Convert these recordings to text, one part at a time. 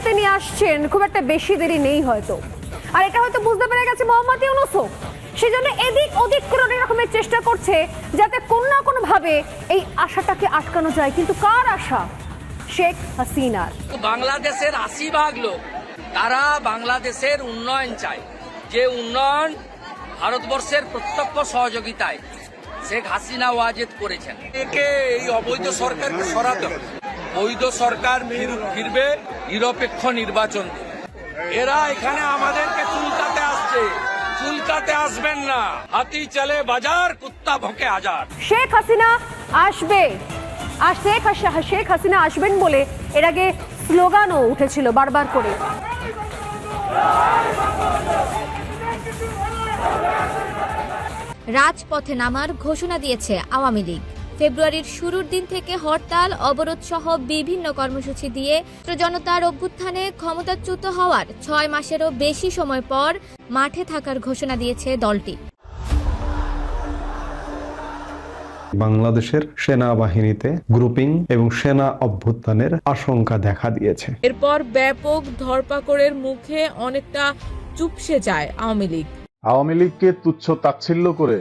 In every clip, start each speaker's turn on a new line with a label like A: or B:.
A: তিনি আসছেন, খুব একটা বেশি দেরি নেই হয়তো। আর এটা হয়তো বুঝতে পেরে গেছে মোহাম্মদ ইউনূসও, সেজন্য এদিক ওদিক করে অনেক রকমের চেষ্টা করছে যাতে কোনো না কোনো ভাবে এই আশাটাকে আটকানো যায়। কিন্তু কার আশা? শেখ হাসিনার।
B: বাংলাদেশের ৮০% লোক তারা বাংলাদেশের উন্নয়ন চায়, যে উন্নয়ন ভারতবর্ষের প্রত্যক্ষ সহযোগিতায় শেখ হাসিনা ওয়াজেদ করেছেন। একে এই অবৈধ সরকারকে সরাতে হবে। বৈধ সরকার ফিরবে নিরপেক্ষ নির্বাচন। এরা এখানে আমাদেরকে চুলকাতে আসছে, চুলকাতে আসবেন না। হাতি চলে বাজার, কুত্তা ভোঁকে হাজার।
A: শেখ হাসিনা আসবে, আর শেখ হাসিনা আসবেন বলে এর আগে স্লোগানও উঠেছিল বারবার করে।
C: রাজপথে নামার ঘোষণা দিয়েছে আওয়ামী লীগ। ফেব্রুয়ারির শুরুর দিন থেকে হরতাল, অবরোধ সহ বিভিন্ন কর্মসূচি দিয়ে জনতার অভ্যুত্থানে ক্ষমতাচ্যুত হওয়ার ৬ মাসেরও বেশি সময় পর মাঠে থাকার ঘোষণা দিয়েছে দলটি।
D: বাংলাদেশের সেনাবাহিনীতে গ্রুপিং এবং সেনা অভ্যুত্থানের আশঙ্কা দেখা দিয়েছে।
E: এরপর ব্যাপক ধরপাকড়ের মুখে অনেকটা চুপসে যায় আওয়ামী লীগ।
F: আওয়ামী লীগকে তুচ্ছ তাচ্ছিল্য করে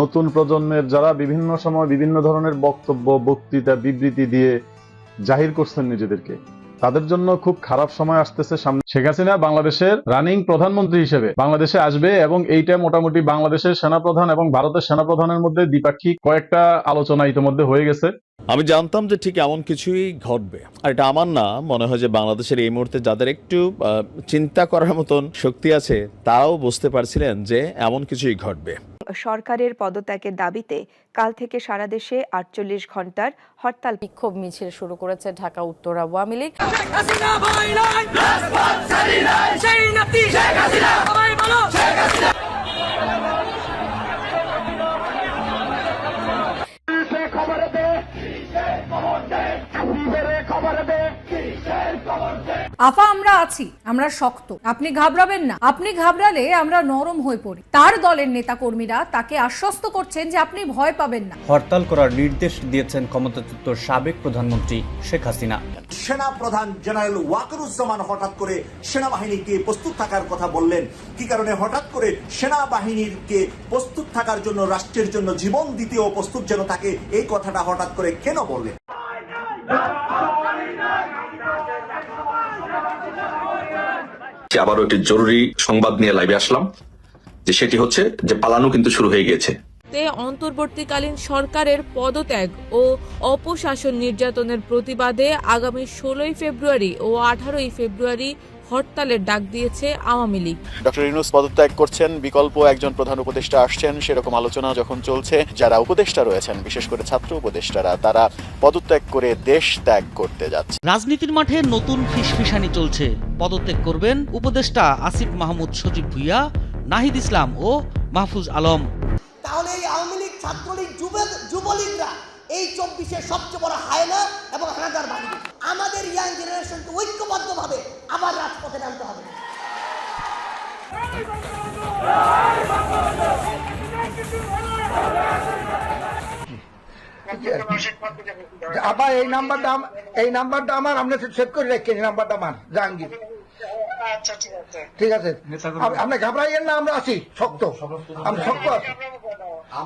F: নতুন প্রজন্মের যারা বিভিন্ন সময় বিভিন্ন ধরনের বক্তব্য, বক্তৃতা, বিবৃতি দিয়ে জাহির করছেন নিজেদেরকে, তাদের জন্য খুব খারাপ সময় আসতেছে সামনে। শেখ হাসিনা বাংলাদেশের রানিং প্রধানমন্ত্রী হিসেবে বাংলাদেশে আসবে এবং এইটা মোটামুটি বাংলাদেশের সেনাপ্রধান এবং ভারতের সেনাপ্রধানের মধ্যে দ্বিপাক্ষিক কয়েকটা আলোচনা ইতিমধ্যে হয়ে গেছে।
G: আমি জানতাম যে ঠিক এমন কিছুই ঘটবে, আর এটা আমার না, মনে হয় যে বাংলাদেশের এই মুহূর্তে যাদের একটু চিন্তা করার মতন শক্তি আছে তারাও বুঝতে পারছিলেন যে এমন কিছুই ঘটবে।
H: সরকারের পদত্যাগের দাবিতে কাল থেকে সারা দেশে ৪৮ ঘন্টার হরতাল বিক্ষোভ মিছিল শুরু করেছে ঢাকা উত্তর আওয়ামী লীগ।
I: আফা আমরা আছি, আমরা শক্ত, আপনি ঘাবড়াবেন না। আপনি ঘাবড়ালে আমরা নরম হয়ে পড়ি। তার দলের নেতা কর্মীরা তাকে আশ্বস্ত করছেন যে আপনি ভয় পাবেন না।
J: হরতাল করার নির্দেশ দিয়েছেন ক্ষমতাচ্যুত সাবেক প্রধানমন্ত্রী শেখ হাসিনা।
K: সেনা প্রধান জেনারেল ওয়াকারুজ্জামান হঠাৎ করে সেনাবাহিনীকে প্রস্তুত থাকার কথা বললেন। কি কারণে হঠাৎ করে সেনাবাহিনীকে প্রস্তুত থাকার জন্য, রাষ্ট্রের জন্য জীবন দিতেও প্রস্তুত যেন থাকে, এই কথাটা হঠাৎ করে কেন বললেন?
L: আবারও একটি জরুরি সংবাদ নিয়ে লাইভে আসলাম, যে সেটি হচ্ছে যে পালানো কিন্তু শুরু হয়ে গেছে।
E: অন্তর্বর্তীকালীন সরকারের পদত্যাগ ও অপশাসন নির্যাতনের প্রতিবাদে আগামী ১৬ ফেব্রুয়ারি ও ১৮ ফেব্রুয়ারি হরতালের ডাক দিয়েছে আওয়ামী লীগ।
G: ডক্টর ইউনূস পদত্যাগ করছেন, বিকল্প একজন প্রধান উপদেষ্টা আসছেন, সেরকম আলোচনা যখন চলছে, যারা উপদেষ্টা রয়েছেন বিশেষ করে ছাত্র উপদেষ্টারা তারা পদত্যাগ করে দেশ ত্যাগ করতে যাচ্ছে।
M: রাজনীতির মাঠে নতুন ফিসফিসানি চলছে। পদত্যাগ করবেন উপদেষ্টা আসিফ মাহমুদ, সজীব ভুইয়া, নাহিদ ইসলাম ও মাহফুজ আলম।
N: তাহলে এই আওয়ামী লীগ, ছাত্রলীগ, যুবলীগরা এই ২৪-এর সবচেয়ে বড় হায়না এবং হানাদার বাহিনী। আমাদের ইয়াং জেনারেশনকে ঐক্যবদ্ধভাবে আবার রাজপথে নামতে হবে।
O: আবার এই নাম্বারটা আমার, আপনি সেভ করে রাখেন। এই নাম্বারটা আমার জাহাঙ্গীর। ঠিক আছে, আপনি ঘাবড়াইয়েন না, আমরা আছি শক্ত, আমরা শক্ত আছি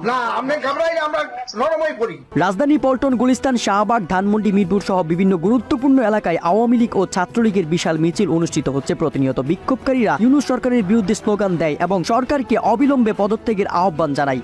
O: না, আপনি ঘাবড়াইলে আমরা নরম হয়ে পড়ি।
P: রাজধানী পল্টন, গুলিস্তান, শাহবাগ, ধানমন্ডি, মিরপুর সহ বিভিন্ন গুরুত্বপূর্ণ এলাকায় আওয়ামী লীগ ও ছাত্রলীগের বিশাল মিছিল অনুষ্ঠিত হচ্ছে। প্রতিনিয়ত বিক্ষোভকারীরা ইউনূস সরকারের বিরুদ্ধে স্লোগান দেয় এবং সরকারকে অবিলম্বে পদত্যাগের আহ্বান জানায়।